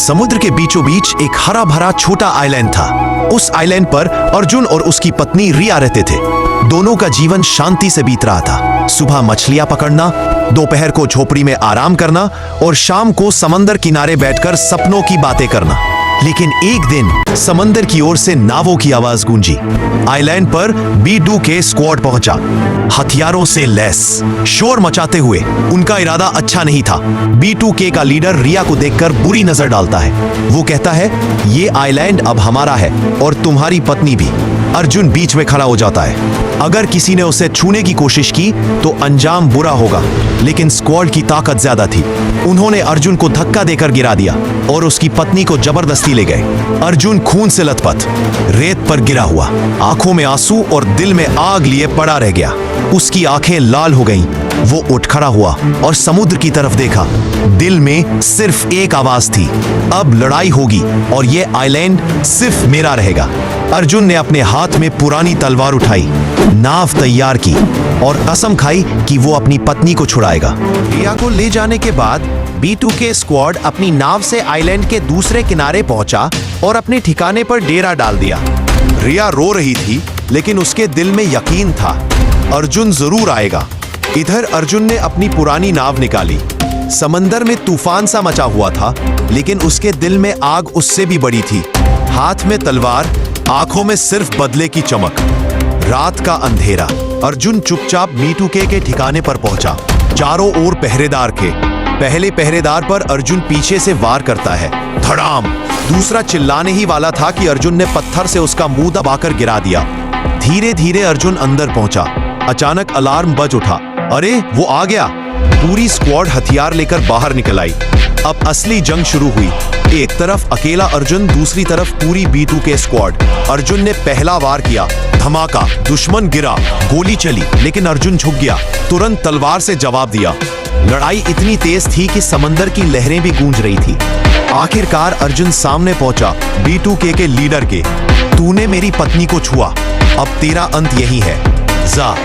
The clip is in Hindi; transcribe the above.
समुद्र के बीचों बीच एक हरा भरा छोटा आइलैंड था। उस आइलैंड पर अर्जुन और उसकी पत्नी रिया रहते थे। दोनों का जीवन शांति से बीत रहा था। सुबह मछलियां पकड़ना, दोपहर को झोपड़ी में आराम करना और शाम को समंदर किनारे बैठकर सपनों की बातें करना। लेकिन एक दिन समंदर की ओर से नावों की आवाज गूंजी। आइलैंड पर B2K स्क्वाड पहुंचा, हथियारों से लैस, शोर मचाते हुए। उनका इरादा अच्छा नहीं था। B2K का लीडर रिया को देखकर बुरी नजर डालता है। वो कहता है, ये आइलैंड अब हमारा है और तुम्हारी पत्नी भी। अर्जुन बीच में खड़ा हो जाता है। अगर किसी ने उसे छूने की कोशिश की तो अंजाम बुरा होगा। लेकिन स्क्वाड की ताकत ज्यादा थी। उन्होंने अर्जुन को धक्का देकर गिरा दिया और उसकी पत्नी को जबरदस्ती ले गए। अर्जुन खून से लथपथ रेत पर गिरा हुआ, आंखों में आंसू और दिल में आग लिए पड़ा रह गया। उसकी आंखें लाल हो गईं। वो उठ खड़ा हुआ और समुद्र की तरफ देखा। दिल में सिर्फ एक आवाज थी, अब लड़ाई होगी और ये आइलैंड सिर्फ मेरा रहेगा। अर्जुन ने अपने हाथ में पुरानी तलवार उठाई, नाव तैयार की और कसम खाई कि वो अपनी पत्नी को छुड़ाएगा। रिया को ले जाने के बाद B2K स्क्वाड अपनी नाव से आइलैंड के दूसरे किनारे पहुंचा और अपने ठिकाने पर डेरा डाल दिया। रिया रो रही थी, लेकिन उसके दिल में यकीन था, अर्जुन जरूर आएगा। इधर अर्जुन ने अपनी पुरानी नाव निकाली। समंदर में तूफान सा मचा हुआ था, लेकिन उसके दिल में आग उससे भी बड़ी थी। हाथ में तलवार, आंखों में सिर्फ बदले की चमक। रात का अंधेरा। अर्जुन चुपचाप B2K के ठिकाने पर पहुंचा। चारों ओर पहरेदार थे। पहले पहरेदार पर अर्जुन पीछे से वार करता है, धड़ाम। दूसरा चिल्लाने ही वाला था कि अर्जुन ने पत्थर से उसका मुंह दबाकर गिरा दिया। धीरे धीरे अर्जुन अंदर पहुंचा। अचानक अलार्म बज उठा। अरे, वो आ गया। पूरी स्क्वाड हथियार लेकर बाहर निकल आई। अब असली जंग शुरू हुई। एक तरफ अकेला अर्जुन, दूसरी तरफ पूरी B2K स्क्वाड। अर्जुन ने पहला वार किया, धमाका, दुश्मन गिरा, गोली चली, लेकिन अर्जुन झुक गया। तुरंत तलवार से जवाब दिया। लड़ाई इतनी तेज थी कि समंदर की लहरें भी गूंज रही थी। आखिरकार अर्जुन सामने पहुंचा, B2K के लीडर के। तूने मेरी पत्नी को छुआ, अब तेरा अंत यही है, जा।